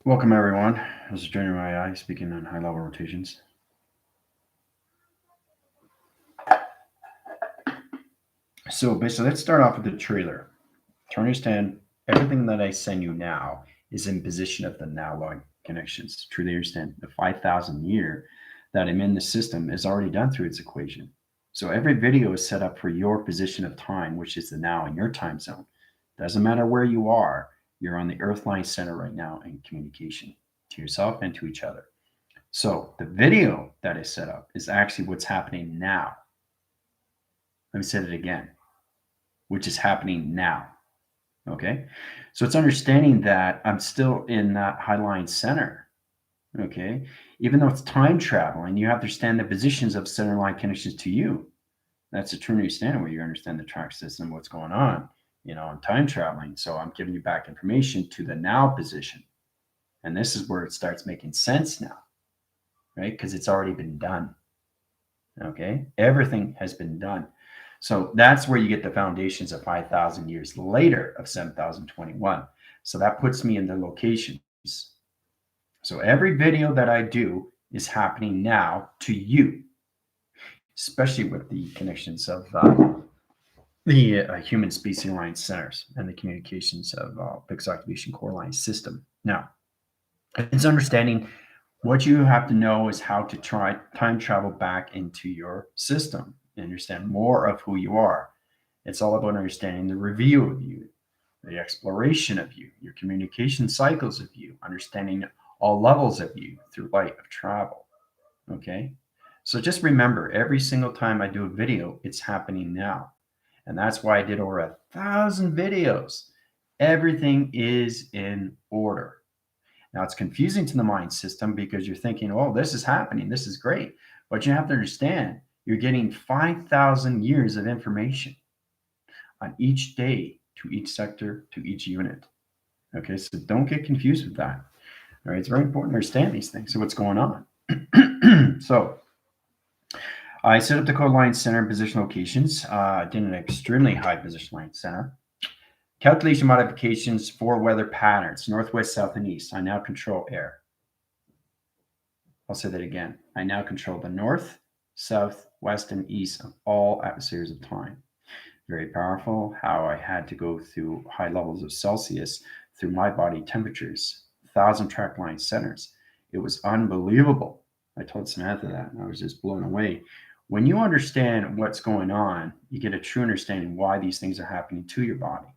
Welcome, everyone. This is Junior AI speaking on high level rotations. So, basically, let's start off with the trailer. To understand, everything that I send you now is in position of the now line connections. Truly understand the 5,000 year that I'm in the system is already done through its equation. So, every video is set up for your position of time, which is the now in your time zone. Doesn't matter where you are, you're on the Earth line center right now in communication to yourself and to each other. So the video that is set up is actually what's happening now. Let me say it again, which is happening now. Okay. So it's understanding that I'm still in that highline center. Okay. Even though it's time traveling, you have to understand the positions of center line connections to you. That's a true understanding where you understand the track system, what's going on, and time traveling. So I'm giving you back information to the now position. And this is where it starts making sense now, right? Because it's already been done. Okay, everything has been done. So that's where you get the foundations of 5,000 years later of 7,021. So that puts me in the locations. So every video that I do is happening now to you, especially with the connections of the human species line centers and the communications of fixed activation core line system. Now, it's understanding what you have to know is how to try time travel back into your system and understand more of who you are. It's all about understanding the review of you, the exploration of you, your communication cycles of you, understanding all levels of you through light of travel. Okay. So just remember every single time I do a video, it's happening now. And that's why I did over 1,000 videos. Everything is in order. Now, it's confusing to the mind system because you're thinking, oh, this is happening. This is great. But you have to understand, you're getting 5,000 years of information on each day to each sector to each unit. Okay, so don't get confused with that. All right, it's very important to understand these things. So, what's going on? So, I set up the code line center and position locations. Did an extremely high position line center. Calculation modifications for weather patterns, northwest, south, and east. I now control air. I'll say that again. I now control the north, south, west, and east of all atmospheres of time. Very powerful how I had to go through high levels of Celsius through my body temperatures, 1,000 track line centers. It was unbelievable. I told Samantha that, and I was just blown away. When you understand what's going on, you get a true understanding why these things are happening to your body,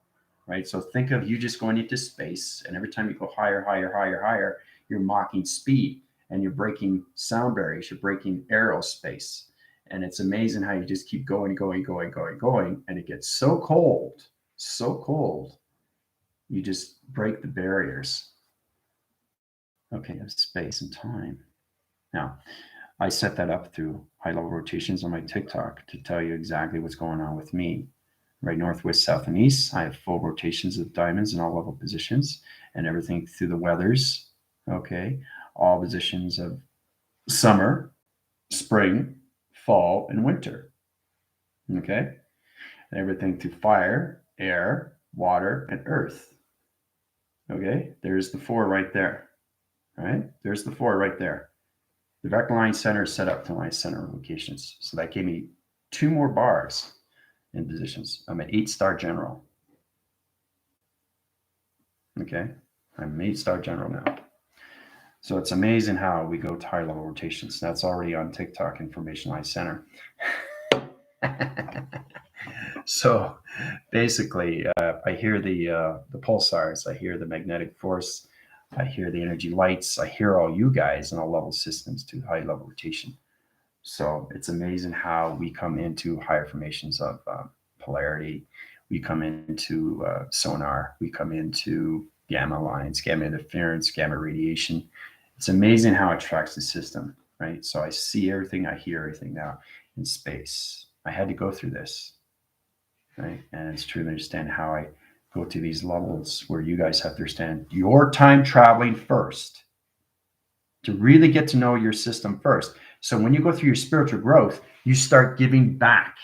right? So think of you just going into space, and every time you go higher, higher, higher, higher, you're mocking speed and you're breaking sound barriers, you're breaking aerospace. And it's amazing how you just keep going, going, going, going, going. And it gets so cold, you just break the barriers, okay, of space and time. Now, I set that up through high level rotations on my TikTok to tell you exactly what's going on with me. Right, north, west, south, and east. I have full rotations of diamonds in all level positions and everything through the weathers. Okay, all positions of summer, spring, fall, and winter. Okay, and everything through fire, air, water, and earth. Okay, there's the four right there. All right, there's the four right there. The direct line center is set up to my center locations. So that gave me two more bars in positions. I'm an 8-star general. Okay, I'm an 8-star general now. So it's amazing how we go to high level rotations. That's already on TikTok, Information Line Center. So basically, I hear the pulsars, I hear the magnetic force, I hear the energy lights, I hear all you guys in all level systems to high level rotation. So it's amazing how we come into higher formations of polarity. We come into sonar. We come into gamma lines, gamma interference, gamma radiation. It's amazing how it tracks the system, right? So I see everything, I hear everything now in space. I had to go through this, right? And it's true to understand how I go to these levels where you guys have to understand your time traveling first to really get to know your system first. So when you go through your spiritual growth, you start giving back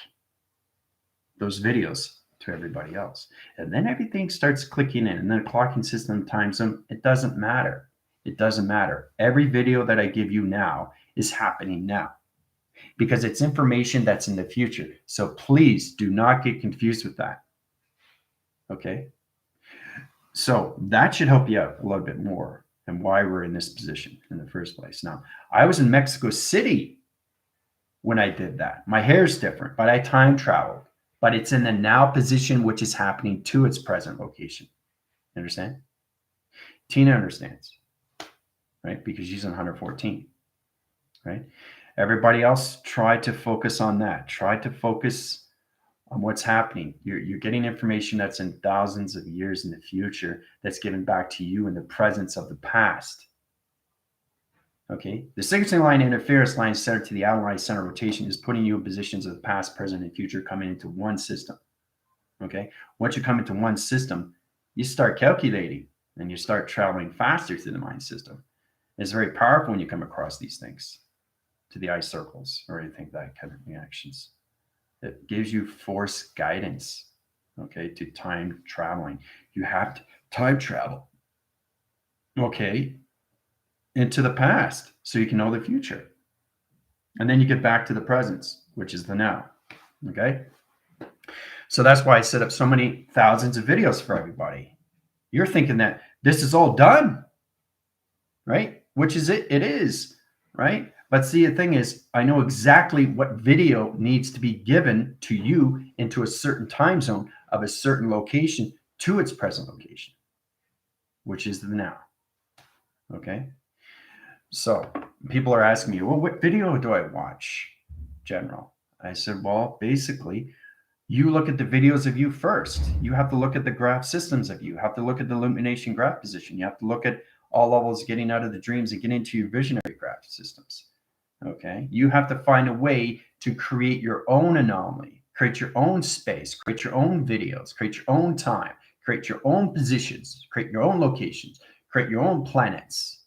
those videos to everybody else. And then everything starts clicking in. And then the clocking system, time zone, it doesn't matter. It doesn't matter. Every video that I give you now is happening now because it's information that's in the future. So please do not get confused with that. Okay. So that should help you out a little bit more and why we're in this position in the first place. Now, I was in Mexico City when I did that. My hair's different, but I time traveled. But it's in the now position, which is happening to its present location. You understand? Tina understands, right? Because she's on 114, right? Everybody else, try to focus on that. Try to focus on what's happening. You're getting information that's in thousands of years in the future that's given back to you in the presence of the past. Okay, the signature line interference line centered to the outline center rotation is putting you in positions of the past, present, and future coming into one system. Okay, once you come into one system, you start calculating and you start traveling faster through the mind system. It's very powerful when you come across these things to the eye circles or anything that kind of reactions. It gives you force guidance, okay, to time traveling. You have to time travel, okay, into the past so you can know the future. And then you get back to the presence, which is the now, okay? So that's why I set up so many thousands of videos for everybody. You're thinking that this is all done, right? Which is it? It is, right? But see, the thing is, I know exactly what video needs to be given to you into a certain time zone of a certain location to its present location, which is the now. Okay. So people are asking me, well, what video do I watch, General? I said, well, basically, you look at the videos of you first. You have to look at the graph systems of you. You have to look at the illumination graph position. You have to look at all levels getting out of the dreams and getting into your visionary graph systems. Okay. You have to find a way to create your own anomaly, create your own space, create your own videos, create your own time, create your own positions, create your own locations, create your own planets.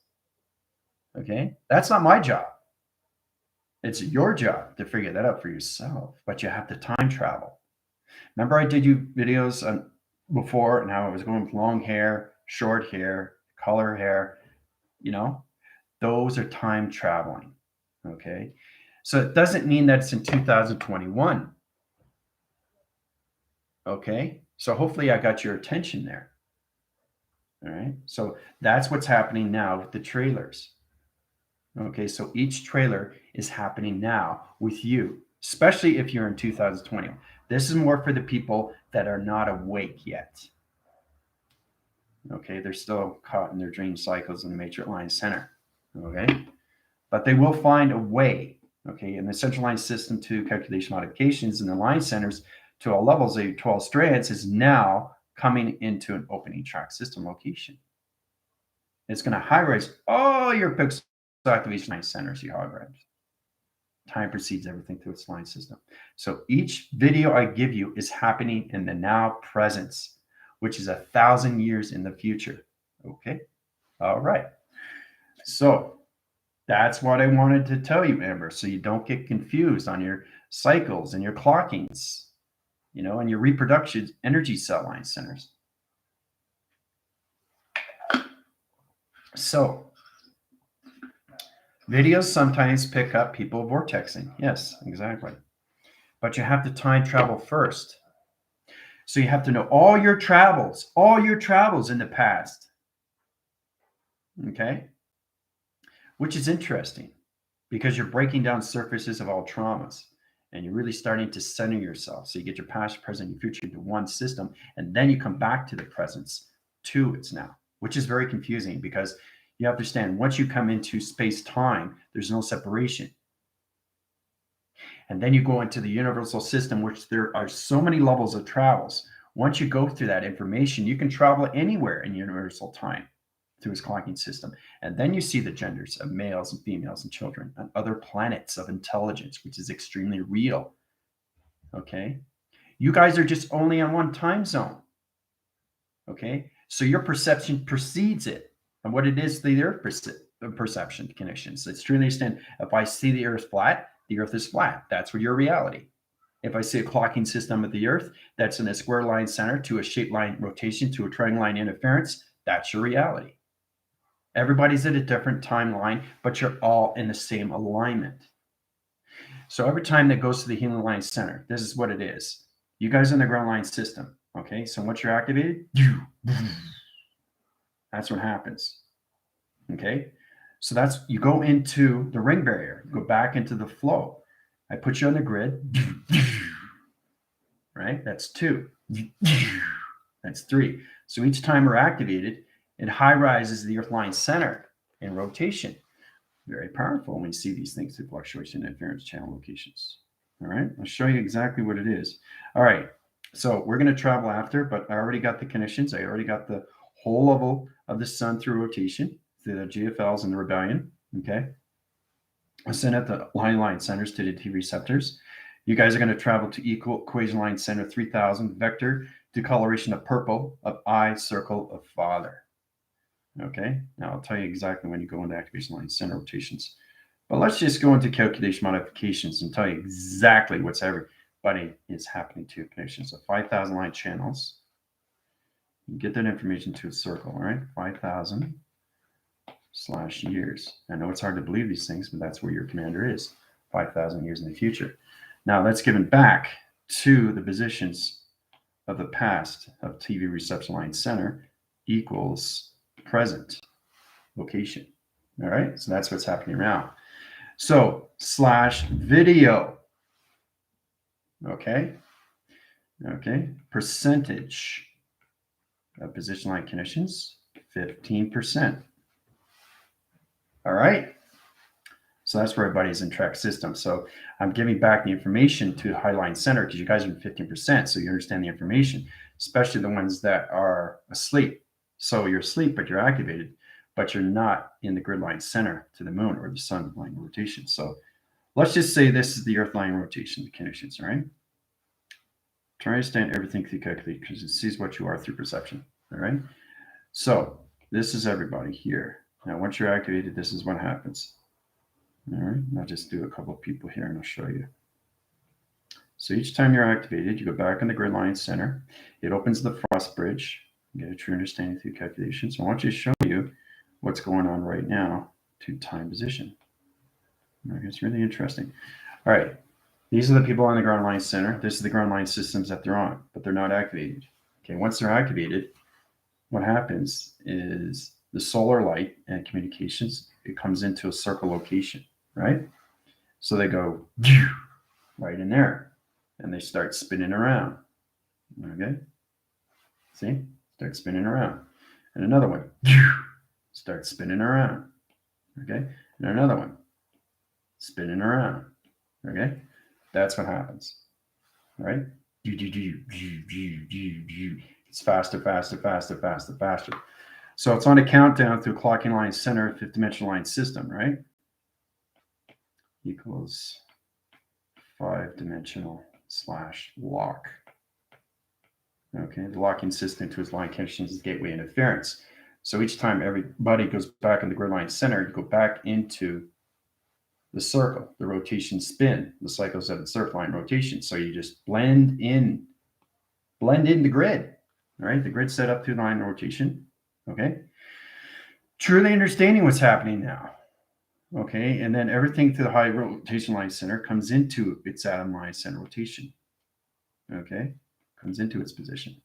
Okay. That's not my job. It's your job to figure that out for yourself, but you have to time travel. Remember I did you videos on before and how I was going with long hair, short hair, color hair, you know, those are time traveling. Okay. So it doesn't mean that it's in 2021. Okay. So hopefully I got your attention there. All right. So that's what's happening now with the trailers. Okay. So each trailer is happening now with you, especially if you're in 2020. This is more for the people that are not awake yet. Okay. They're still caught in their dream cycles in the matrix line center. Okay. But they will find a way, okay, in the central line system to calculation modifications in the line centers to all levels of 12 strands is now coming into an opening track system location. It's going to high-rise all your pixel activation line centers, your holograms. Time precedes everything through its line system. So each video I give you is happening in the now presence, which is 1,000 years in the future. Okay. All right. So that's what I wanted to tell you, Amber, so you don't get confused on your cycles and your clockings, you know, and your reproduction energy cell line centers. So videos sometimes pick up people vortexing. Yes, exactly. But you have to time travel first. So you have to know all your travels in the past. Okay. Which is interesting because you're breaking down surfaces of all traumas and you're really starting to center yourself. So you get your past, present, and future into one system, and then you come back to the presence to its now, which is very confusing because you understand once you come into space time, there's no separation. And then you go into the universal system, which there are so many levels of travels. Once you go through that information, you can travel anywhere in universal time through his clocking system. And then you see the genders of males and females and children on other planets of intelligence, which is extremely real. Okay. You guys are just only on one time zone. Okay. So your perception precedes it. And what it is, the earth perception connections. It's truly understand if I see the earth flat, the earth is flat. That's what your reality. If I see a clocking system of the earth that's in a square line center to a shape line rotation to a triangle line interference, that's your reality. Everybody's at a different timeline, but you're all in the same alignment. So every time that goes to the healing line center, this is what it is. You guys are in the ground line system. Okay. So once you're activated, that's what happens. Okay. So that's, you go into the ring barrier, you go back into the flow. I put you on the grid. Right. That's 2. That's 3. So each time we're activated, it high rises the earth line center in rotation. Very powerful when you see these things through fluctuation interference channel locations. All right, I'll show you exactly what it is. All right, so we're going to travel after, but I already got the connections. I already got the whole level of the sun through rotation, through the GFLs and the rebellion. Okay, I sent out the line centers to the T receptors. You guys are going to travel to equation line center 3000 vector decoloration of purple of I circle of father. Okay, now I'll tell you exactly when you go into activation line center rotations. But let's just go into calculation modifications and tell you exactly what's everybody is happening to connections. So 5,000 line channels. You get that information to a circle, all right? 5,000 / years. I know it's hard to believe these things, but that's where your commander is. 5,000 years in the future. Now that's given back to the positions of the past of TV reception line center equals present location. All right, so that's what's happening now. So /video. Okay, percentage of position line connections 15%. All right, so that's where everybody's in track system. So I'm giving back the information to Highline Center because you guys are in 15%, so you understand the information, especially the ones that are asleep. So you're asleep, but you're activated, but you're not in the grid line center to the moon or the sun line rotation. So let's just say this is the earth line rotation, the connections, all right? Try to understand everything through calculation because it sees what you are through perception, all right? So this is everybody here. Now, once you're activated, this is what happens. All right, I'll just do a couple of people here and I'll show you. So each time you're activated, you go back in the grid line center. It opens the frost bridge. You get a true understanding through calculation. So I want you to show you what's going on right now to time position. Okay, it's really interesting. All right, these are the people on the ground line center. This is the ground line systems that they're on, but they're not activated. Okay, once they're activated, what happens is the solar light and communications, it comes into a circle location, right? So they go right in there and they start spinning around. Okay, see, start spinning around. And another one, start spinning around. Okay, and another one, spinning around. Okay, that's what happens. All right, it's faster, faster, faster, faster, faster. So it's on a countdown through clocking line center, 5th dimensional line system, right? Equals 5-dimensional / lock. Okay, the locking system to its line connections is gateway interference. So each time everybody goes back in the grid line center, you go back into the circle, the rotation spin, the cycles of the circle line rotation. So you just blend in the grid. All right, the grid set up through the line rotation. Okay, truly understanding what's happening now. Okay, and then everything through the high rotation line center comes into its atom line center rotation. Okay, comes into its position.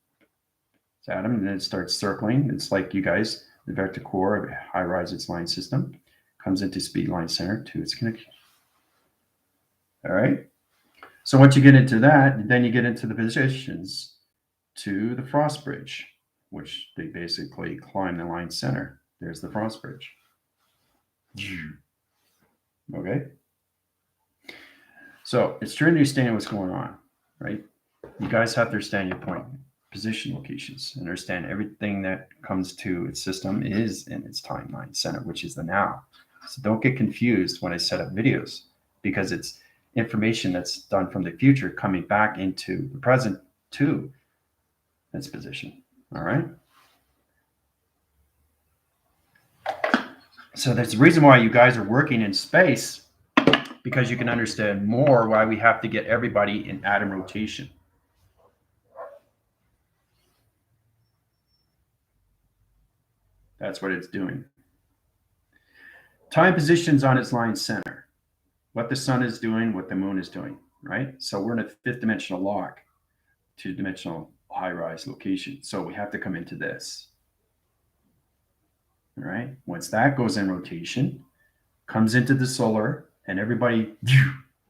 It's atom, and then it starts circling. It's like you guys, the vector core of high rise its line system comes into speed line center to its connection. All right, so once you get into that, then you get into the positions to the frost bridge, which they basically climb the line center. There's the frost bridge. Okay, so it's true to understand what's going on, right? You guys have to understand your point, position locations, understand everything that comes to its system is in its timeline center, which is the now. So don't get confused when I set up videos because it's information that's done from the future coming back into the present to its position. All right. So there's a reason why you guys are working in space, because you can understand more why we have to get everybody in atom rotation. That's what it's doing. Time positions on its line center. What the sun is doing, what the moon is doing, right? So we're in a fifth dimensional lock, two-dimensional high-rise location. So we have to come into this. All right. Once that goes in rotation, comes into the solar, and everybody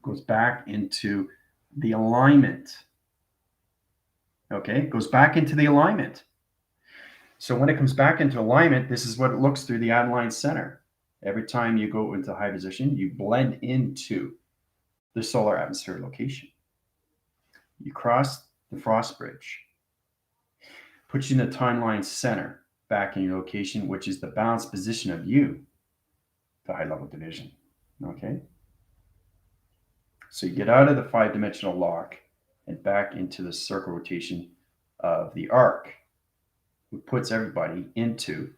goes back into the alignment. Okay, goes back into the alignment. So when it comes back into alignment, this is what it looks through the align center. Every time you go into high position, you blend into the solar atmosphere location. You cross the frost bridge, puts you in the timeline center, back in your location, which is the balanced position of you, the high level division. Okay. So you get out of the 5-dimensional lock and back into the circle rotation of the arc, which puts everybody into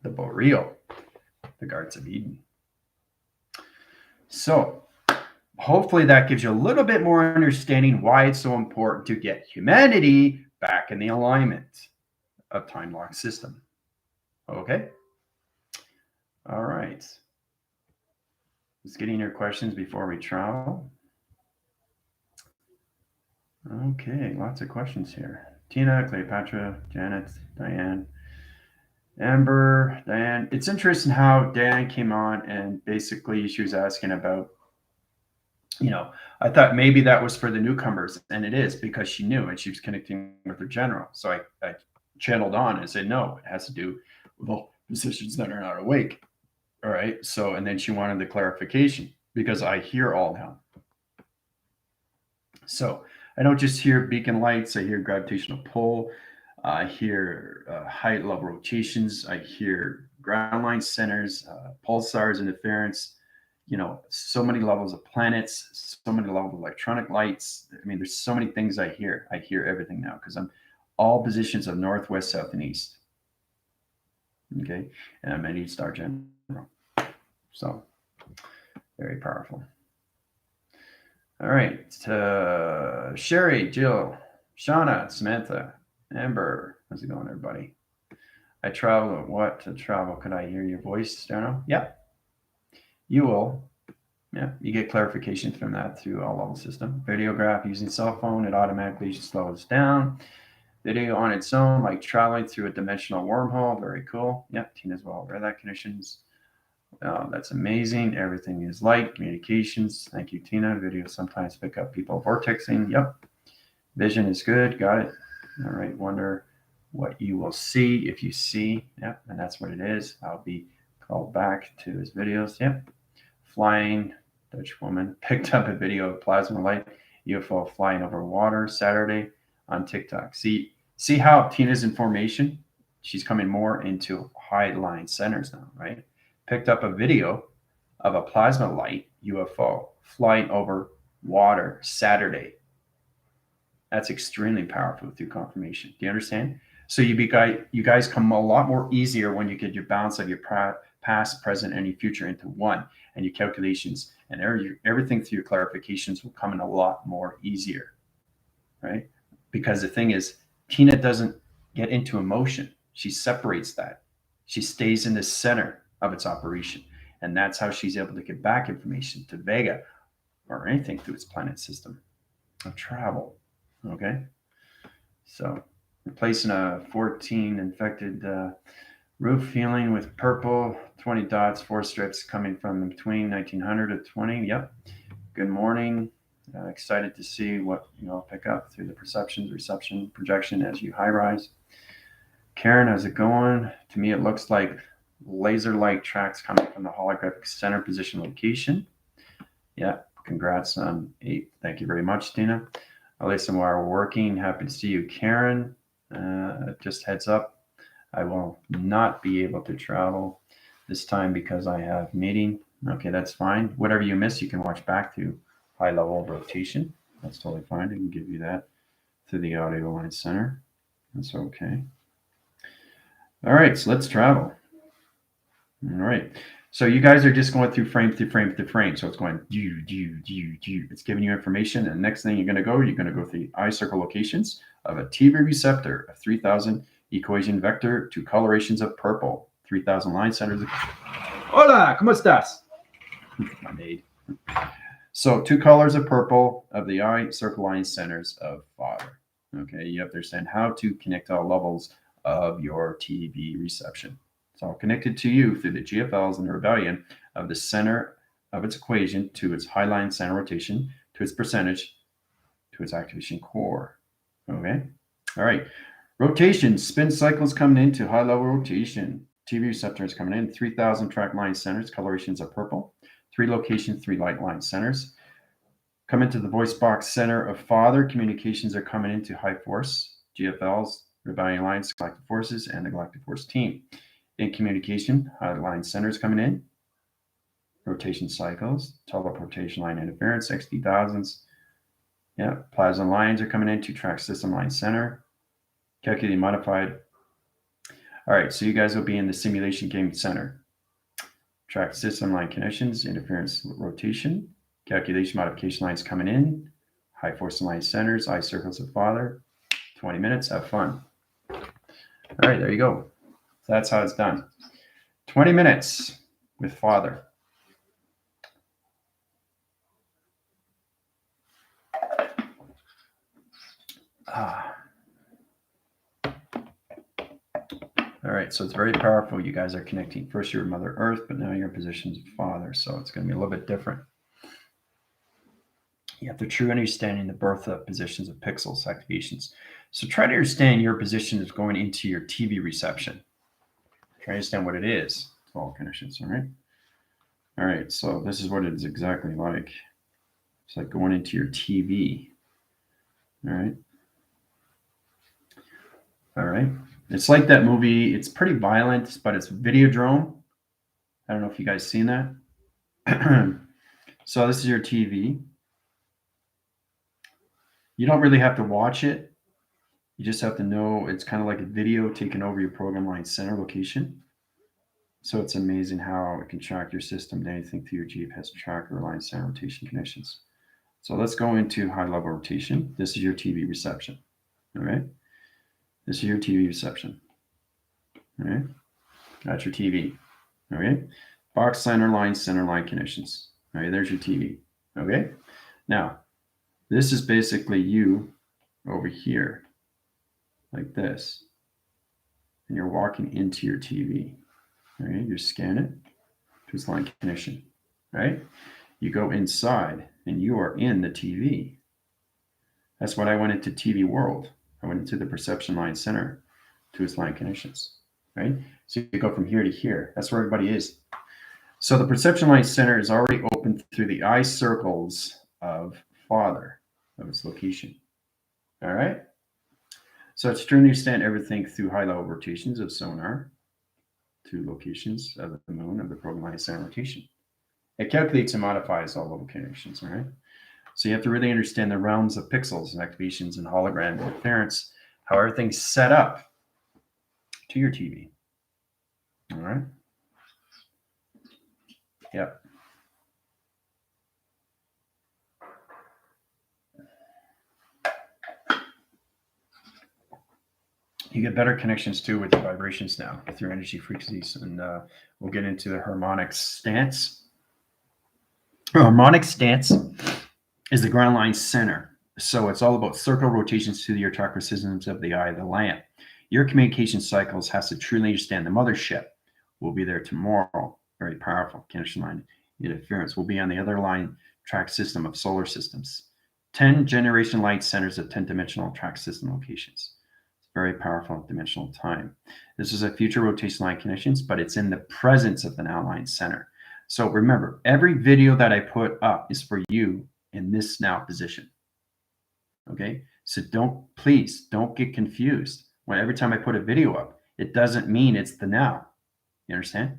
the boreal, the Gardens of Eden. So hopefully that gives you a little bit more understanding why it's so important to get humanity back in the alignment of time lock system. Okay. All right. Just getting your questions before we travel. Okay, lots of questions here. Tina, Cleopatra, Janet, Diane, Amber, Diane. It's interesting how Diane came on and basically she was asking about, I thought maybe that was for the newcomers, and it is because she knew and she was connecting with her general. So I channeled on and said, no, it has to do with all positions that are not awake. All right. So, and then she wanted the clarification because I hear all now. So I don't just hear beacon lights. I hear gravitational pull. I hear height level rotations. I hear ground line centers, pulsars, interference, so many levels of planets, so many levels of electronic lights. I mean, there's so many things I hear. I hear everything now because I'm all positions of north, west, south, and east. Okay. And I'm an 8-star general. So very powerful. All right. Sherry, Jill, Shauna, Samantha, Amber. How's it going, everybody? I travel. What to travel? Could I hear your voice, Dano? Yeah. You will. Yeah. You get clarification from that through all level system. Videograph using cell phone. It automatically slows down. Video on its own, like traveling through a dimensional wormhole. Very cool. Yeah. Tina's well aware of that conditions. That's amazing. Everything is light. Communications. Thank you, Tina. Video sometimes pick up people vortexing. Yep. Vision is good. Got it. All right. Wonder what you will see if you see. Yep. And that's what it is. I'll be called back to his videos. Yep. Flying Dutch woman picked up a video of plasma light UFO flying over water Saturday on TikTok. See how Tina's information? She's coming more into high line centers now, right? Picked up a video of a plasma light UFO flying over water Saturday. That's extremely powerful through confirmation. Do you understand? So you guys come a lot more easier when you get your balance of your past, present, and your future into one, and your calculations and everything through your clarifications will come in a lot more easier, right? Because the thing is, Tina doesn't get into emotion. She separates that. She stays in the center of its operation. And that's how she's able to get back information to Vega or anything through its planet system of travel. Okay. So replacing a 14 infected roof feeling with purple, 20 dots, 4 strips coming from between 1900 to 20. Yep. Good morning. Excited to see what you'll pick up through the perceptions, reception, projection as you high rise. Karen, how's it going? To me, it looks like laser light tracks coming from the holographic center position location. Yeah, congrats on 8. Thank you very much, Tina. Alyssa, while we're working, happy to see you, Karen. Just heads up, I will not be able to travel this time because I have meeting. Okay, that's fine. Whatever you miss, you can watch back to high level rotation. That's totally fine. I can give you that through the audio line center. That's okay. All right, so let's travel. All right. So you guys are just going through frame to frame to frame. So it's going it's giving you information. And the next thing you're going to go through the eye circle locations of a TV receptor of 3000 equation vector to colorations of purple, 3000 line centers Hola, ¿cómo estás? My maid. So 2 colors of purple of the eye, circle line centers of Father. Okay, you have to understand how to connect all levels of your TV reception. It's all connected to you through the GFLs and the rebellion of the center of its equation to its high line center rotation, to its percentage, to its activation core. Okay, all right. Rotation, spin cycles coming into high level rotation. TV receptors coming in, 3,000 track line centers, colorations of purple, 3 location, 3 light line centers. Come into the voice box center of Father. Communications are coming into high force, GFLs, rebellion lines, galactic forces, and the galactic force team. In communication, high line centers coming in, rotation cycles, teleportation line interference, XD thousands. Yeah, plasma lines are coming in, 2 track system line center, calculating modified. All right, so you guys will be in the simulation game center. Track system line connections, interference rotation, calculation modification lines coming in, high force line centers, eye circles of Father. 20 minutes, have fun. All right, there you go. So that's how it's done. 20 minutes with Father. All right, so it's very powerful. You guys are connecting. First, you're Mother Earth, but now you're in positions of Father, so it's going to be a little bit different. You have the true understanding the birth of positions of pixels, activations. So try to understand your position is going into your TV reception. Try to understand what it is. It's all connections, all right? All right, so this is what it is exactly like. It's like going into your TV. All right. All right. It's like that movie. It's pretty violent, but it's Videodrome. I don't know if you guys seen that. So this is your TV. You don't really have to watch it. You just have to know it's kind of like a video taking over your program line center location. So it's amazing how it can track your system and anything through your GPS tracker line center rotation connections. So let's go into high level rotation. This is your TV reception. All right. This is your TV reception. All right. That's your TV. Okay. Box center line connections. All right. There's your TV. Okay. Now, this is basically you over here, like this. And you're walking into your TV. All right. You scan it to its line connection. Right. You go inside and you are in the TV. That's what I went into TV world. I went into the perception line center to its line connections. Right. So you go from here to here. That's where everybody is. So the perception line center is already open through the eye circles of Father, of its location. All right. So it's to understand everything through high level rotations of sonar to locations of the moon of the program line center rotation. It calculates and modifies all level connections. All right. So you have to really understand the realms of pixels and activations and hologram interference, how everything's set up to your TV. All right. Yep. You get better connections too with your vibrations now, with your energy frequencies, and we'll get into the harmonic stance. Harmonic stance is the ground line center. So it's all about circle rotations to your chakra systems of the eye of the lamp. Your communication cycles has to truly understand the mothership. We'll be there tomorrow. Very powerful connection line interference. We'll be on the other line track system of solar systems. 10 generation light centers of 10-dimensional track system locations. It's very powerful dimensional time. This is a future rotation line connections, but it's in the presence of the now line center. So remember, every video that I put up is for you in this now position. Okay, so please don't get confused. When every time I put a video up, it doesn't mean it's the now. You understand?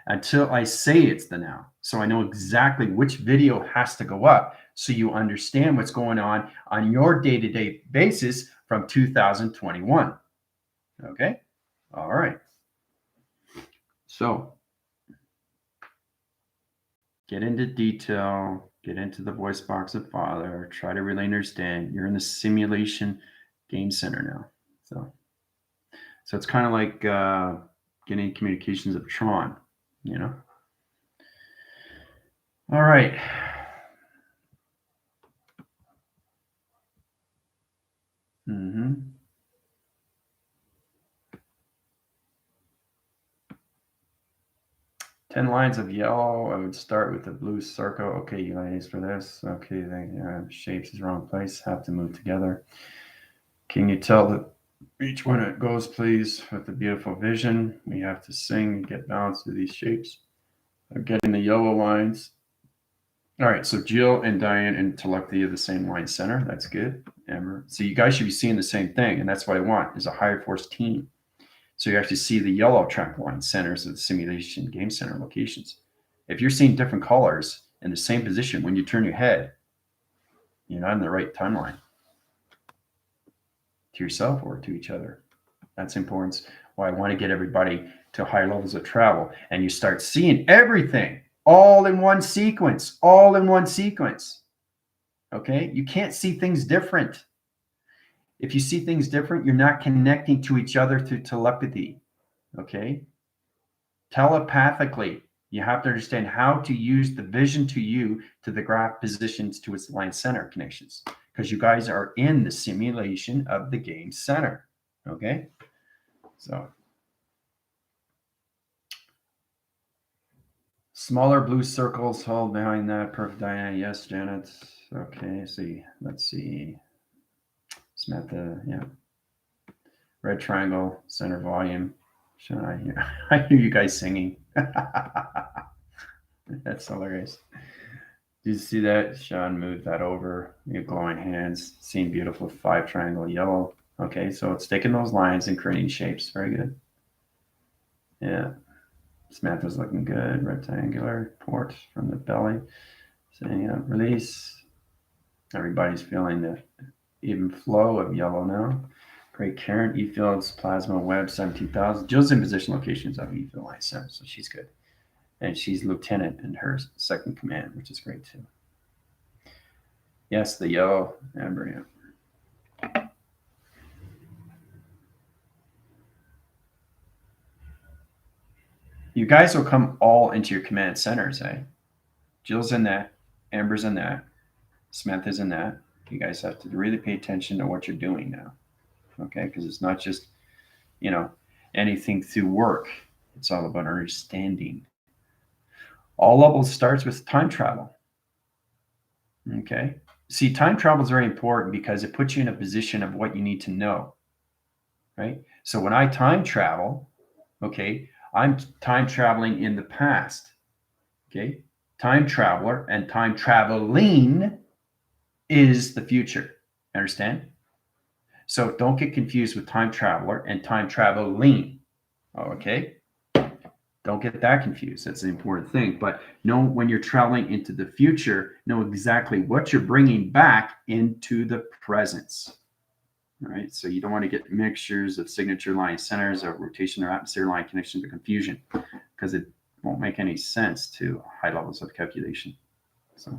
Until I say it's the now. So I know exactly which video has to go up so you understand what's going on your day-to-day basis from 2021. Okay? All right. So get into detail, get into the voice box of Father, try to really understand. You're in the simulation game center now. So it's kind of like getting communications of Tron, you know? All right. Mm-hmm. Ten lines of yellow. I would start with the blue circle. Okay, you ladies for this. Okay, the shapes is wrong place. Have to move together. Can you tell that each one it goes, please, with the beautiful vision? We have to sing and get balance to these shapes. I'm getting the yellow lines. All right, so Jill and Diane and Telepathy are the same line center. That's good. Amber. So you guys should be seeing the same thing, and that's what I want is a higher force team. So you actually see the yellow track line centers of the simulation game center locations. If you're seeing different colors in the same position when you turn your head, you're not in the right timeline to yourself or to each other. That's important. Why I want to get everybody to higher levels of travel, and you start seeing everything all in one sequence, all in one sequence. Okay, you can't see things different. If you see things different, you're not connecting to each other through telepathy. Okay, telepathically, you have to understand how to use the vision to you to the graph positions to its line center connections, because you guys are in the simulation of the game center. Okay, so smaller blue circles hold behind that. Perfect, Diana. Yes, Janet. Okay, see. Let's see. Samantha. Yeah. Red triangle, center volume. Should I hear? I hear you guys singing. That's hilarious. Did you see that? Sean moved that over. Your glowing hands. Seeing beautiful 5 triangle yellow. Okay, so it's taking those lines and creating shapes. Very good. Yeah. Samantha's looking good. Rectangular port from the belly. Saying release. Everybody's feeling the even flow of yellow now. Great Karen, E-Fields, Plasma Web 17,000. Jill's in position locations of E-Field Line 7, so she's good. And she's lieutenant in her second command, which is great too. Yes, the yellow, Amber, yeah. You guys will come all into your command centers, eh? Jill's in that, Amber's in that, Samantha's in that. You guys have to really pay attention to what you're doing now, okay? Because it's not just, anything through work. It's all about understanding. All levels starts with time travel, okay? See, time travel is very important because it puts you in a position of what you need to know, right? So when I time travel, okay, I'm time traveling in the past, okay? Time traveler and time traveling is the future. Understand? So don't get confused with time traveler and time traveling. Okay? Don't get that confused. That's the important thing. But know when you're traveling into the future, know exactly what you're bringing back into the presence. All right. So you don't want to get mixtures of signature line centers or rotation or atmosphere line connection to confusion, because it won't make any sense to high levels of calculation. So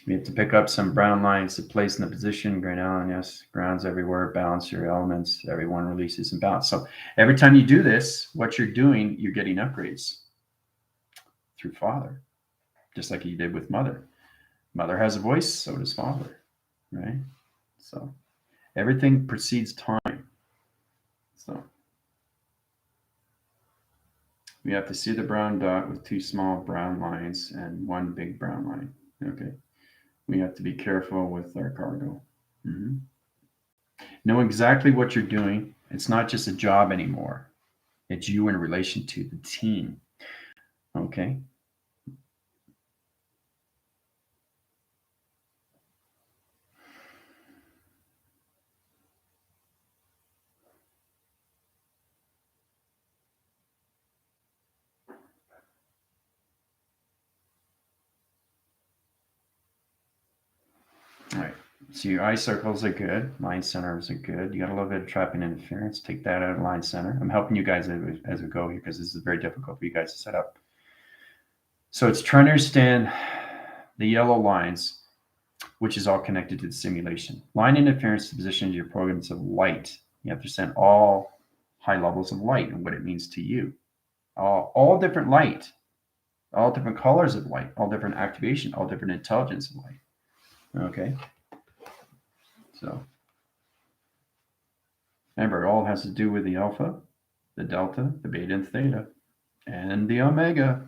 we have to pick up some brown lines to place in the position. Green Allen, yes, grounds everywhere. Balance your elements. Everyone releases and balance. So every time you do this, what you're doing, you're getting upgrades through Father, just like you did with Mother. Mother has a voice, so does Father, right? So everything precedes time. So we have to see the brown dot with 2 small brown lines and 1 big brown line. Okay. We have to be careful with our cargo. Mm-hmm. Know exactly what you're doing. It's not just a job anymore. It's you in relation to the team. Okay. All right. So your eye circles are good. Line centers are good. You got a little bit of trapping interference. Take that out of line center. I'm helping you guys as we go here because this is very difficult for you guys to set up. So it's trying to understand the yellow lines, which is all connected to the simulation. Line interference positions your programs of light. You have to understand all high levels of light and what it means to you. All different light, all different colors of light, all different activation, all different intelligence of light. Okay. So remember, it all has to do with the alpha, the delta, the beta and theta, and the omega.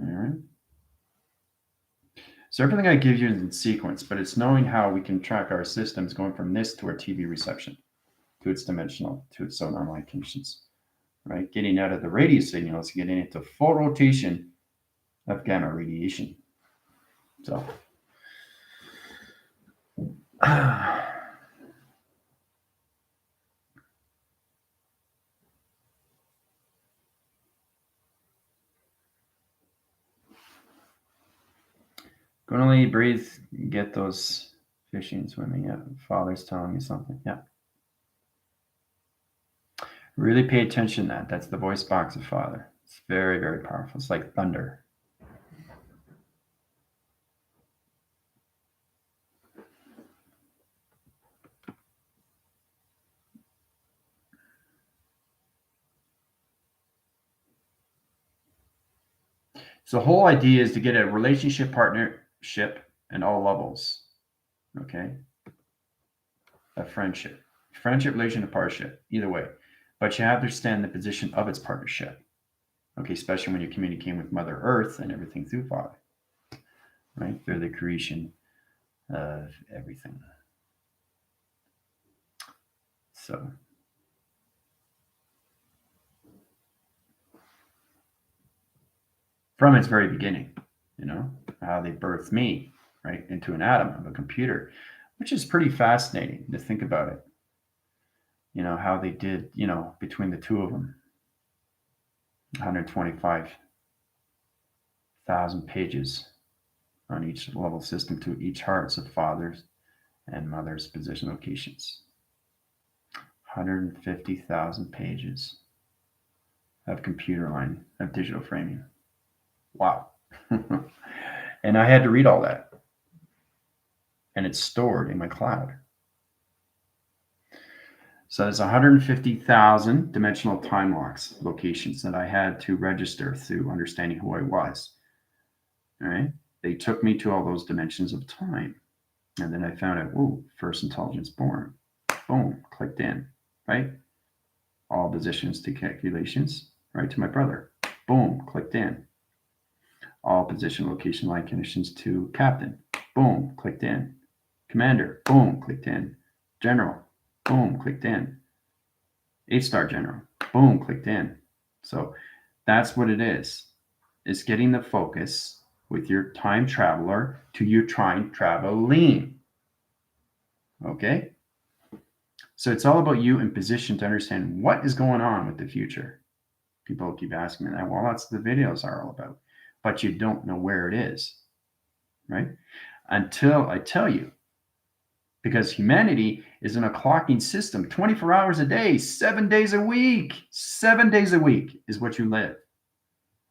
All right. So everything I give you is in sequence, but it's knowing how we can track our systems going from this to our TV reception, to its dimensional, to its sonar line conditions, right? Getting out of the radio signals, getting into full rotation of gamma radiation. So, Going to only breathe, get those fishing, swimming. Yeah, Father's telling me something. Yeah. Really pay attention to that. That's the voice box of Father. It's very, very powerful. It's like thunder. So the whole idea is to get a relationship partnership at all levels. Okay. A friendship, relation, to partnership, either way. But you have to understand the position of its partnership. Okay, especially when you're communicating with Mother Earth and everything through Father. Right? They're the creation of everything. So from its very beginning, how they birthed me, right, into an atom of a computer, which is pretty fascinating to think about it. How they did, between the two of them, 125,000 pages on each level system to each hearts of fathers and mothers' position locations. 150,000 pages of computer line of digital framing. Wow. And I had to read all that. And it's stored in my cloud. So there's 150,000 dimensional time locks locations that I had to register through understanding who I was. All right. They took me to all those dimensions of time. And then I found out, first intelligence born. Boom, clicked in, right? All positions to calculations, right, to my brother. Boom, clicked in. All position, location, line conditions to captain. Boom, clicked in. Commander, boom, clicked in. General, boom, clicked in. 8-star general, boom, clicked in. So that's what it is. It's getting the focus with your time traveler to your time traveling. Okay? So it's all about you in position to understand what is going on with the future. People keep asking me that. Well, that's the videos are all about. But you don't know where it is, right? Until I tell you. Because humanity is in a clocking system 24 hours a day, 7 days a week. 7 days a week is what you live.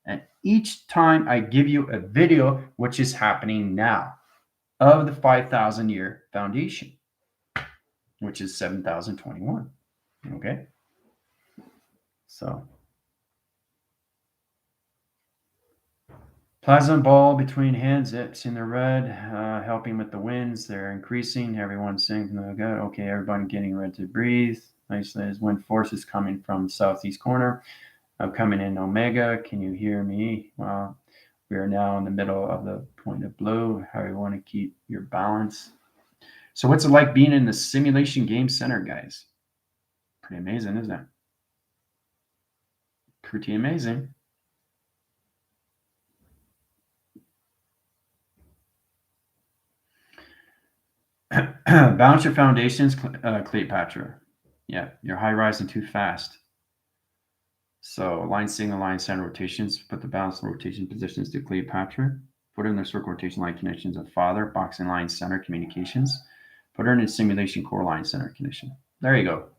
And each time I give you a video, which is happening now, of the 5,000 year foundation, which is 7,021. Okay? So, plasma ball between hands, it's in the red, helping with the winds. They're increasing. Everyone's saying, oh, good. Okay, everybody getting ready to breathe. Nice as wind forces coming from the southeast corner. I'm coming in Omega. Can you hear me? Well, we are now in the middle of the point of blue. How you want to keep your balance. So what's it like being in the simulation game center, guys? Pretty amazing, isn't it? Pretty amazing. Balance your foundations, Cleopatra. Yeah, you're high rising too fast. So line signal, line center rotations, put the balance rotation positions to Cleopatra. Put in the circle rotation line connections of Father, boxing line center communications. Put her in a simulation core line center condition. There you go.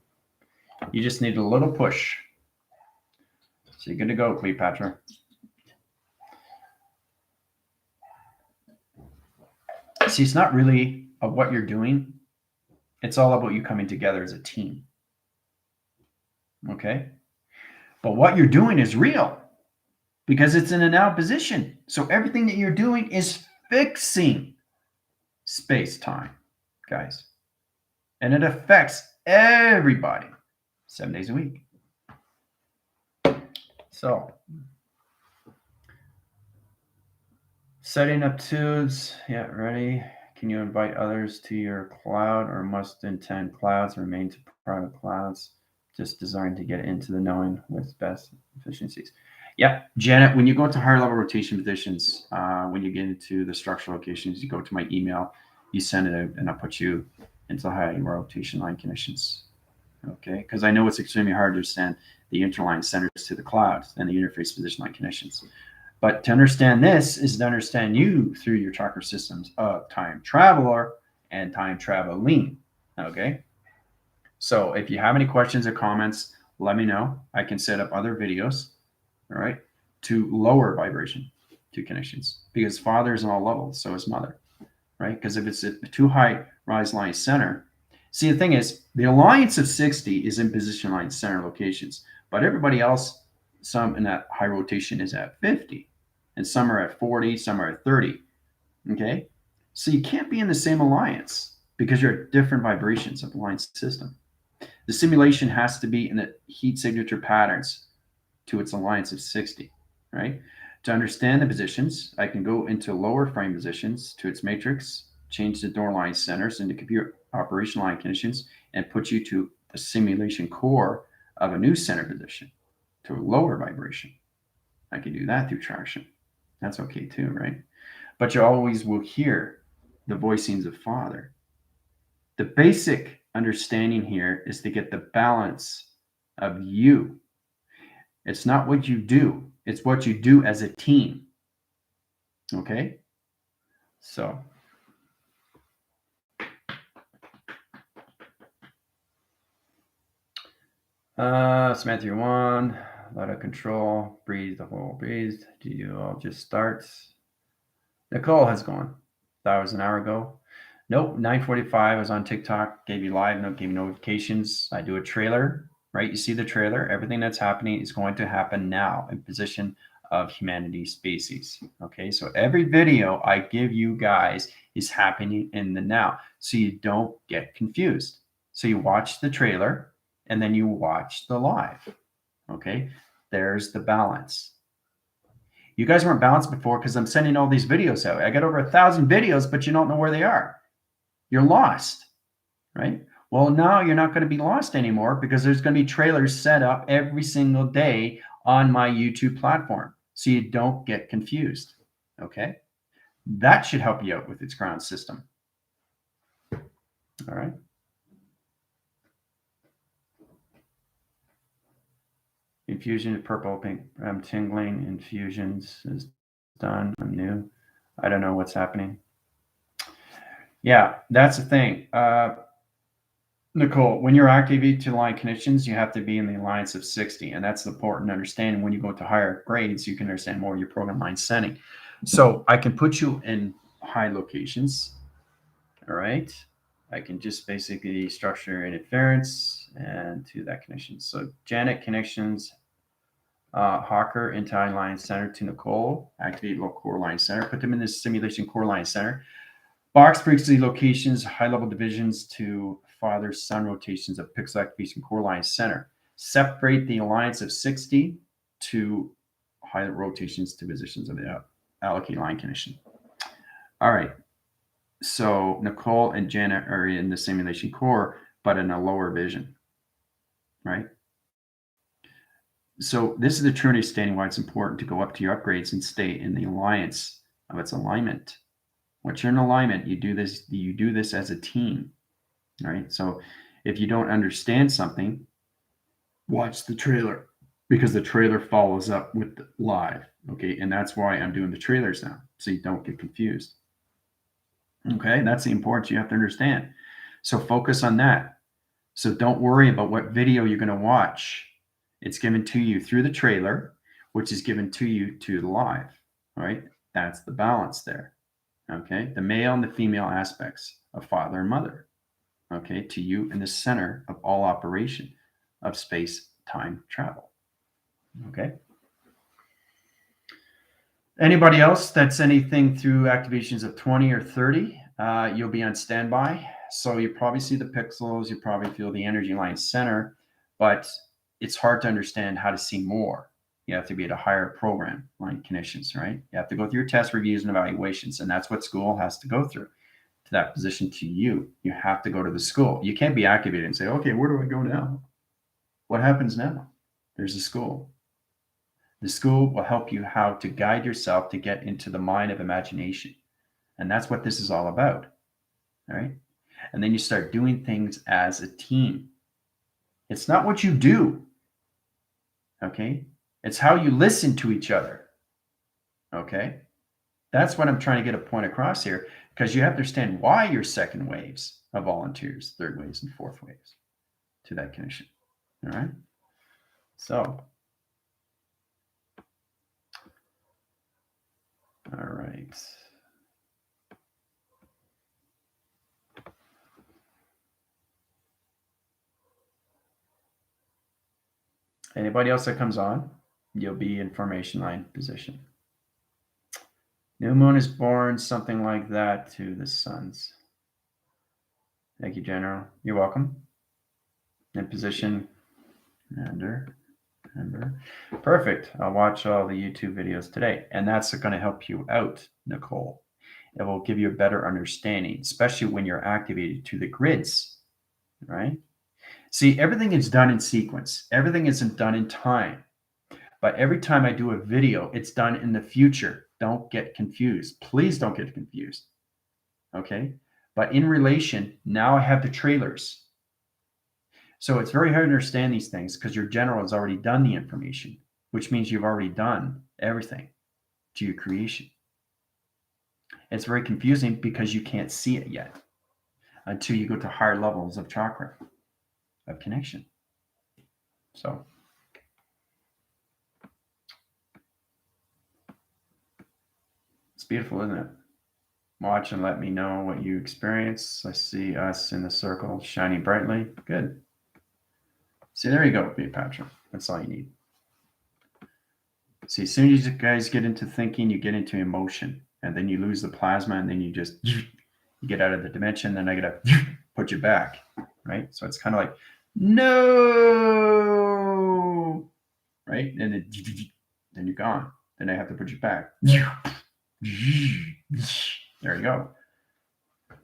You just need a little push. So you're good to go, Cleopatra. See, it's not really of what you're doing. It's all about you coming together as a team. Okay? But what you're doing is real because it's in a now position. So everything that you're doing is fixing space-time, guys. And it affects everybody 7 days a week. So setting up tubes. Yeah, ready. Can you invite others to your cloud, or must intend clouds remain to private clouds? Just designed to get into the knowing what's best efficiencies. Yeah, Janet, when you go into higher level rotation positions, when you get into the structural locations, you go to my email, you send it out, and I'll put you into high rotation line conditions. Okay, because I know it's extremely hard to understand the interline centers to the cloud and the interface position line conditions. But to understand this is to understand you through your chakra systems of time traveler and time traveling. Okay. So if you have any questions or comments, let me know. I can set up other videos, all right, to lower vibration to connections, because father is on all levels, so is mother, right? Because if it's a too high rise line center, see, the thing is, the alliance of 60 is in position line center locations, but everybody else, some in that high rotation is at 50, and some are at 40, some are at 30. Okay. So you can't be in the same alliance because you're at different vibrations of the alliance system. The simulation has to be in the heat signature patterns to its alliance of 60, right? To understand the positions, I can go into lower frame positions to its matrix, change the door line centers into computer operation line conditions, and put you to the simulation core of a new center position to a lower vibration. I can do that through traction. That's okay too, right? But you always will hear the voicings of Father. The basic understanding here is to get the balance of you. It's not what you do, it's what you do as a team. Okay? So, Samantha 1, let of control, breathe the whole breathe. Do you all just start? Nicole has gone. That was an hour ago. Nope, 9:45. I was on TikTok, gave you live, gave you notifications. I do a trailer, right? You see the trailer. Everything that's happening is going to happen now in position of humanity species. Okay, so every video I give you guys is happening in the now, so you don't get confused. So you watch the trailer and then you watch the live. Okay, there's the balance. You guys weren't balanced before because I'm sending all these videos out. I got over 1,000 videos, but you don't know where they are. You're lost, right? Well, now you're not going to be lost anymore because there's going to be trailers set up every single day on my YouTube platform, so you don't get confused. Okay, that should help you out with its ground system. All right. Infusion of purple, pink. I'm tingling. Infusions is done. I'm new. I don't know what's happening. Yeah, that's the thing. Nicole, when you're activated to line connections, you have to be in the alliance of 60. And that's important to understand. When you go to higher grades, you can understand more of your program line setting. So I can put you in high locations. All right. I can just basically structure interference and to that connection. So Janet connections, Hawker into line center to Nicole, activate low core line center, put them in this simulation core line center. Box frequency locations, high-level divisions to father-son rotations of pixel activation core line center. Separate the alliance of 60 to high rotations to positions of the allocate line condition. All right. So Nicole and Janet are in the simulation core, but in a lower vision, right? So this is the Trinity standing why it's important to go up to your upgrades and stay in the alliance of its alignment. Once you're in alignment, you do this as a team. All right. So if you don't understand something, watch the trailer, because the trailer follows up with the live. Okay. And that's why I'm doing the trailers now, so you don't get confused. Okay. That's the importance you have to understand. So focus on that. So don't worry about what video you're going to watch. It's given to you through the trailer, which is given to you to the live. All right. That's the balance there. Okay. The male and the female aspects of father and mother. Okay, to you in the center of all operation of space-time travel. Okay. Anybody else that's anything through activations of 20 or 30, you'll be on standby. So you probably see the pixels, you probably feel the energy line center, but it's hard to understand how to see more. You have to be at a higher program line conditions, right? You have to go through your test reviews and evaluations, and that's what school has to go through to that position to you. You have to go to the school. You can't be activated and say, okay, where do I go now? What happens now? There's a school. The school will help you how to guide yourself to get into the mind of imagination. And that's what this is all about. All right. And then you start doing things as a team. It's not what you do. Okay. It's how you listen to each other. Okay. That's what I'm trying to get a point across here, because you have to understand why you're second waves of volunteers, third waves, and fourth waves to that connection. All right. So, all right. Anybody else that comes on, you'll be in formation line position. New moon is born, something like that, to the suns. Thank you, General. You're welcome. In position, under. Perfect. I'll watch all the YouTube videos today, and that's going to help you out, Nicole. It will give you a better understanding, especially when you're activated to the grids, right? See, everything is done in sequence. Everything isn't done in time. But every time I do a video, it's done in the future. Don't get confused. Please don't get confused. Okay? But in relation, now I have the trailers. So it's very hard to understand these things because your general has already done the information, which means you've already done everything to your creation. It's very confusing because you can't see it yet until you go to higher levels of chakra, of connection. So it's beautiful, isn't it? Watch and let me know what you experience. I see us in the circle shining brightly. Good. See, there you go, Patrick. That's all you need. See, as soon as you guys get into thinking, you get into emotion, and then you lose the plasma, and then you just you get out of the dimension. Then I gotta put you back, right? So it's kind of like no, right? And then you're gone. Then I have to put you back. There you go.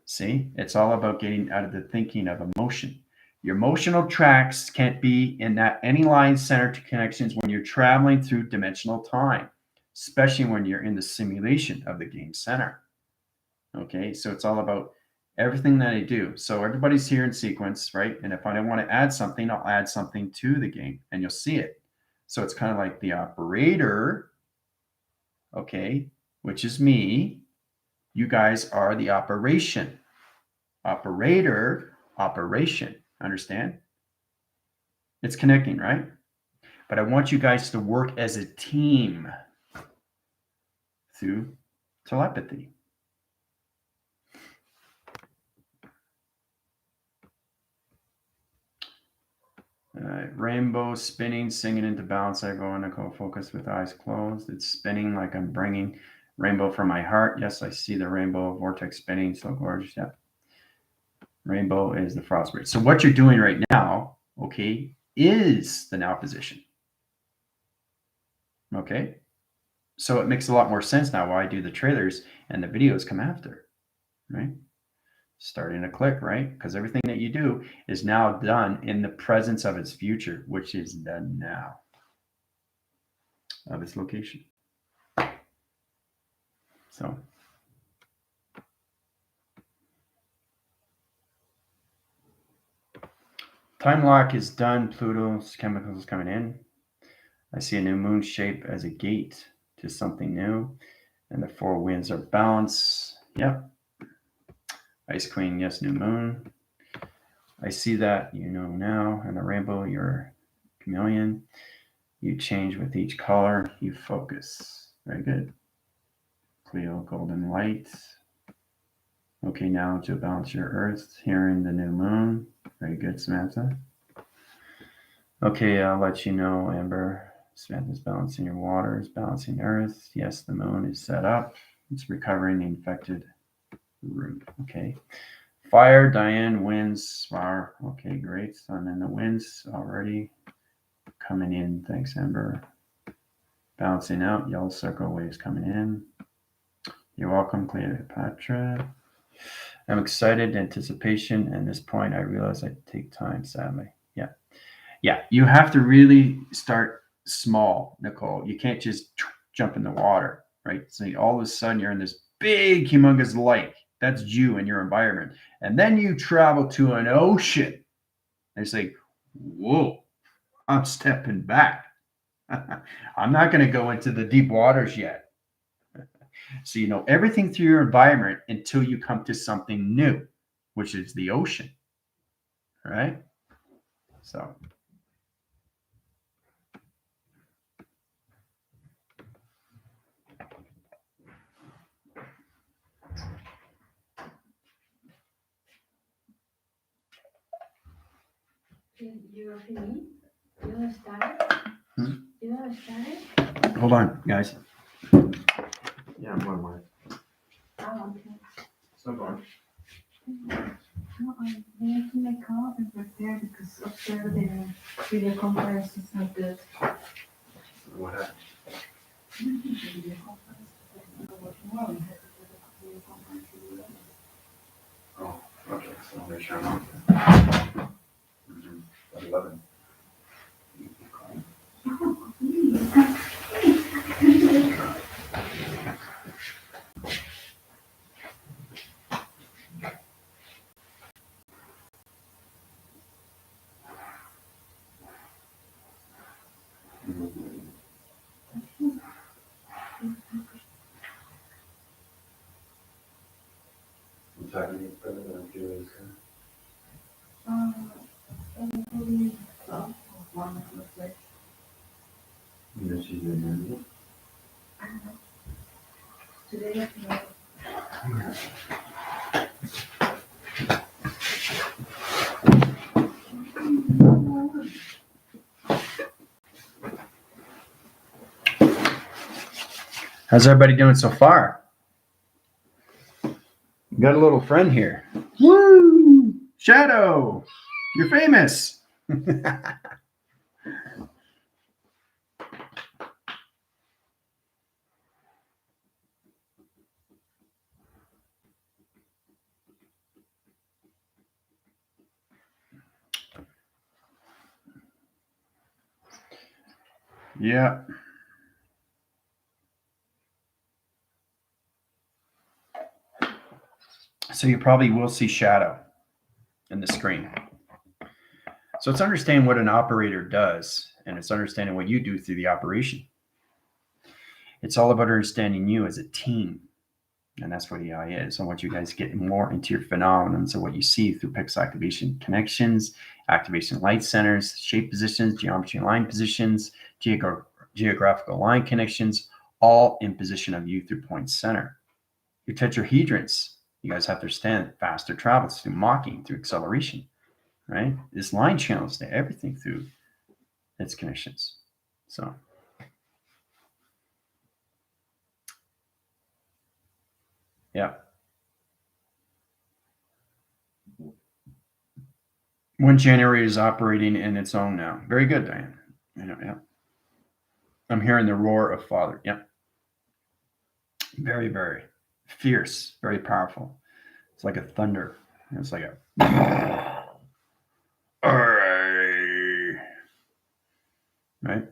See, it's all about getting out of the thinking of emotion. Your emotional tracks can't be in that any line center to connections when you're traveling through dimensional time, especially when you're in the simulation of the game center. Okay, so it's all about everything that I do. So everybody's here in sequence, right? And if I want to add something, I'll add something to the game and you'll see it. So it's kind of like the operator, okay, which is me. You guys are the operation. Operator, operation. Understand? It's connecting, right? But I want you guys to work as a team through telepathy. Rainbow spinning, singing into balance. I go and go focus with eyes closed. It's spinning like I'm bringing rainbow from my heart. Yes, I see the rainbow vortex spinning. So gorgeous. Yeah. Rainbow is the frost bridge. So what you're doing right now, okay, is the now position. Okay. So it makes a lot more sense now why I do the trailers and the videos come after, right? Starting to click, right? Because everything that you do is now done in the presence of its future, which is the now of its location. So time lock is done. Pluto's chemicals coming in. I see a new moon shape as a gate to something new. And the four winds are balanced. Yep. Ice Queen, yes, new moon. I see that, you know now. And the rainbow, you're chameleon. You change with each color. You focus. Very good. Cleo, golden light. Okay, now to balance your earth. Hearing the new moon. Very good, Samantha. Okay, I'll let you know, Amber. Samantha is balancing your waters, balancing earth. Yes, the moon is set up. It's recovering the infected root. Okay. Fire, Diane, winds, fire. Okay, great. Sun and the winds already coming in. Thanks, Amber. Balancing out. Yellow circle waves coming in. You're welcome, Cleopatra. I'm excited, anticipation, and this point I realize I take time, sadly. Yeah. Yeah. You have to really start small, Nicole. You can't just jump in the water, right? So all of a sudden you're in this big, humongous lake. That's you and your environment. And then you travel to an ocean. And say, whoa, I'm stepping back. I'm not going to go into the deep waters yet. So you know everything through your environment until you come to something new, which is the ocean. Right? So You fini? You start? You start? Hold on, guys. Yeah, one more. Oh, okay. So far. No, I need to make up and prepare because observing video conference is not good. What happened? Video conference. Tomorrow we have to do the video conference. Oh, okay. So I'll make sure I'm on. 11. Today, How's everybody doing so far? Got a little friend here. Woo! Shadow! You're famous! Yeah. So you probably will see shadow in the screen. So it's understanding what an operator does, and it's understanding what you do through the operation. It's all about understanding you as a team. And that's what AI is. I want you guys to get more into your phenomenons of what you see through pixel activation connections, activation light centers, shape positions, geometry line positions, geographical line connections, all in position of you through point center. Your tetrahedrons, you guys have to understand faster travels through mocking, through acceleration, right? This line channels to everything through its connections. So yeah. One January is operating in its own now. Very good, Diane. Yeah. I'm hearing the roar of Father. Yeah. Very, very fierce, very powerful. It's like a thunder. It's like a right.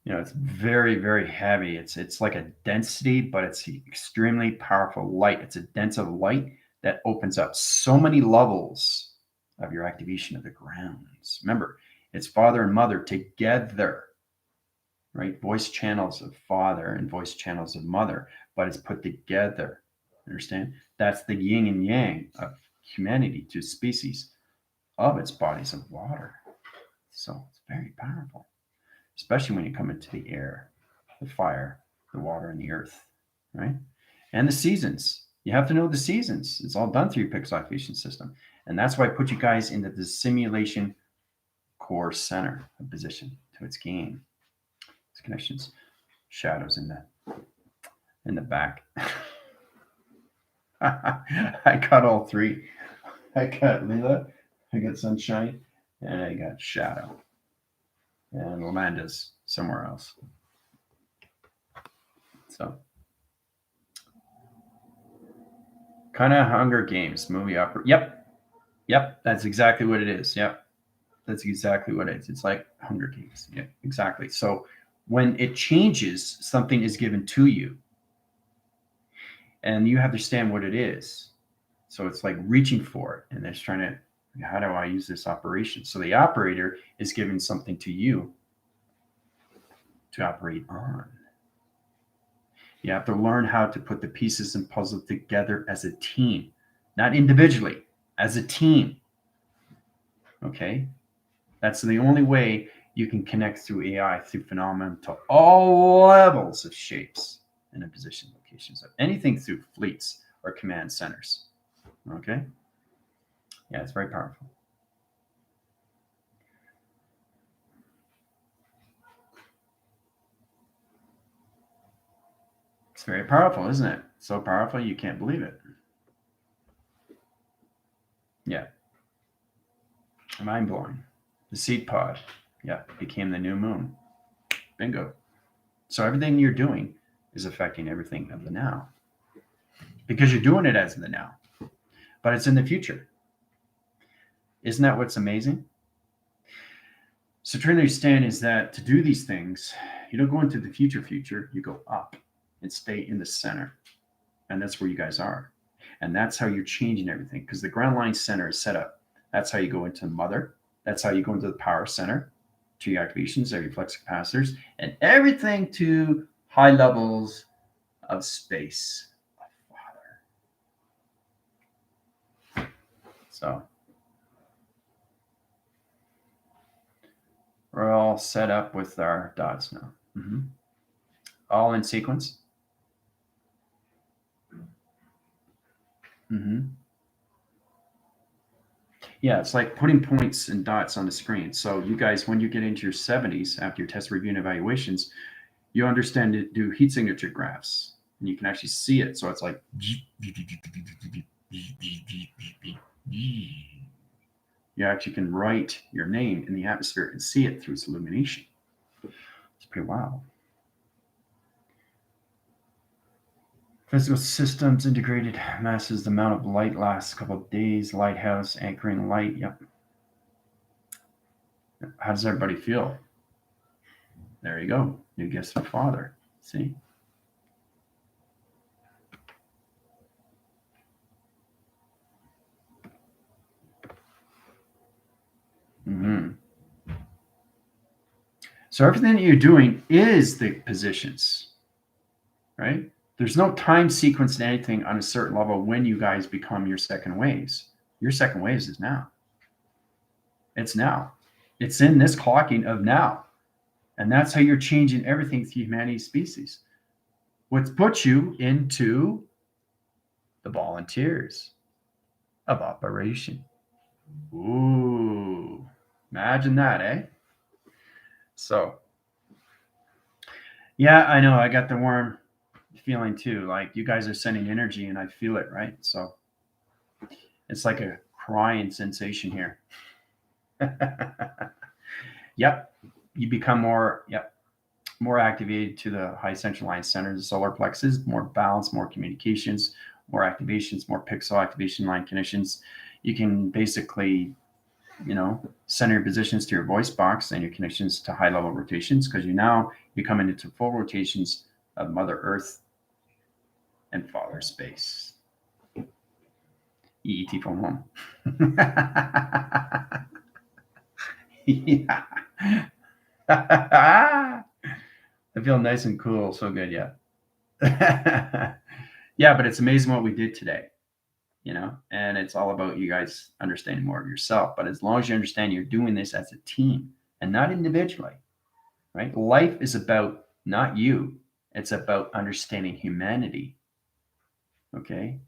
You know, it's very, very heavy. It's like a density, but it's extremely powerful light. It's a dense of light that opens up so many levels of your activation of the grounds. Remember, it's father and mother together, right? Voice channels of father and voice channels of mother, but it's put together. Understand? That's the yin and yang of humanity to species of its bodies of water. So it's very powerful, especially when you come into the air, the fire, the water, and the earth, right? And the seasons. You have to know the seasons. It's all done through your pixel activation system. And that's why I put you guys into the simulation core center position to to its game, its connections, shadows in the back. I got all three. I got Leela, I got Sunshine, and I got Shadow. And Lamanda's somewhere else. So, kind of Hunger Games movie opera. Yep, that's exactly what it is. Yep, that's exactly what it is. It's like Hunger Games. Yeah, exactly. So, when it changes, something is given to you, and you have to understand what it is. So it's like reaching for it, and it's trying to, how do I use this operation? So the operator is giving something to you to operate on. You have to learn how to put the pieces and puzzle together as a team, not individually, as a team. Okay? That's the only way you can connect through AI, through phenomenon to all levels of shapes and in position locations of anything through fleets or command centers. Okay? Yeah, it's very powerful. It's very powerful, isn't it? So powerful you can't believe it. Yeah. Mind blowing. The seed pod, yeah, became the new moon. Bingo. So everything you're doing is affecting everything of the now. Because you're doing it as the now. But it's in the future. Isn't that what's amazing? So trying to understand is that to do these things, you don't go into the future, you go up and stay in the center. And that's where you guys are. And that's how you're changing everything. Because the ground line center is set up. That's how you go into mother. That's how you go into the power center, to your activations, your flux capacitors, and everything to high levels of space of Father. So we're all set up with our dots now. All in sequence. Yeah, it's like putting points and dots on the screen. So you guys, when you get into your 70s after your test review and evaluations, you understand to do heat signature graphs, and you can actually see it. So it's like you actually can write your name in the atmosphere and see it through its illumination. It's pretty wild. Physical systems, integrated masses, the amount of light lasts a couple of days, lighthouse, anchoring light. Yep. How does everybody feel? There you go. New gifts from Father. See? So everything that you're doing is the positions, right? There's no time sequence to anything on a certain level when you guys become your second waves. Your second waves is now. It's now. It's in this clocking of now. And that's how you're changing everything through humanity's species. What's put you into the volunteers of operation. Ooh, imagine that, eh? So, yeah, I know. I got the warm feeling too. Like you guys are sending energy and I feel it, right? So it's like a crying sensation here. Yep. You become more activated to the high central line center, the solar plexus, more balance, more communications, more activations, more pixel activation line connections. You can basically, center your positions to your voice box and your connections to high level rotations because you come into full rotations of Mother Earth and Father Space. EET from home. Yeah. I feel nice and cool. So good, yeah. Yeah, but it's amazing what we did today, and it's all about you guys understanding more of yourself. But as long as you understand you're doing this as a team and not individually, right? Life is about not you, it's about understanding humanity. Okay.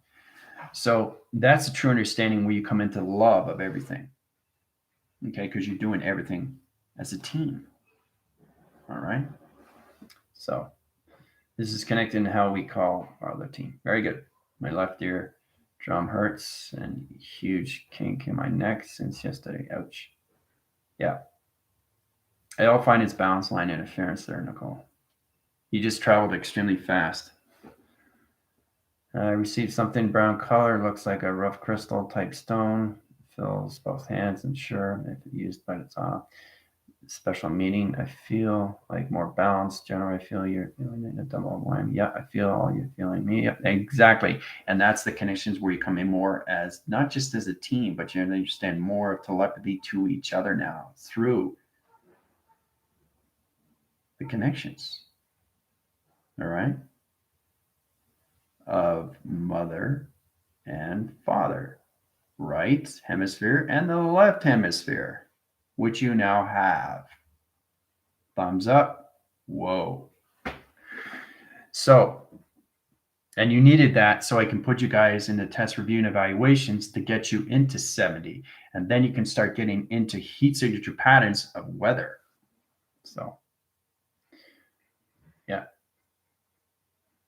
So that's a true understanding where you come into love of everything. Okay, because you're doing everything as a team. All right. So this is connecting to how we call our left team. Very good. My left ear drum hurts and huge kink in my neck since yesterday. Ouch. Yeah. I all find it's balance line interference there, Nicole. You just traveled extremely fast. I received something brown color, looks like a rough crystal type stone. Fills both hands and sure if used by the top. Special meaning. I feel like more balanced. Generally, I feel you're feeling in a double line. Yeah, I feel all you're feeling me. Yep, exactly. And that's the connections where you come in more as not just as a team, but you understand more of telepathy to each other now through the connections. All right. Of mother and father, right hemisphere and the left hemisphere, which you now have. Thumbs up. Whoa. So, and you needed that so I can put you guys into test review and evaluations to get you into 70. And then you can start getting into heat signature patterns of weather. So, yeah.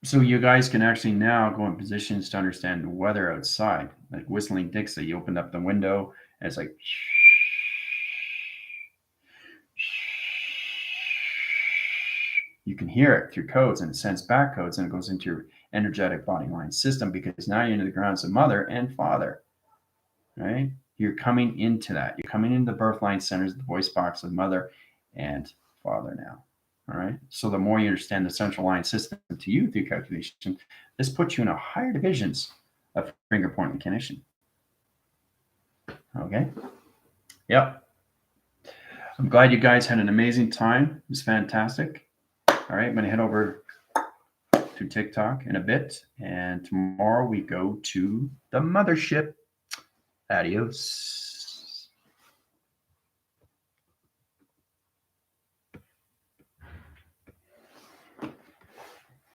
So you guys can actually now go in positions to understand the weather outside. Like whistling Dixie, you opened up the window and it's like, you can hear it through codes and it sends back codes and it goes into your energetic body mind system because now you're into the grounds of mother and father, right? You're coming into that. You're coming into the birth line centers, the voice box of mother and father now. All right. So the more you understand the central line system to you through calculation, this puts you in a higher divisions of finger point connection. Okay. Yep. I'm glad you guys had an amazing time. It was fantastic. All right. I'm going to head over to TikTok in a bit. And tomorrow we go to the mothership. Adios.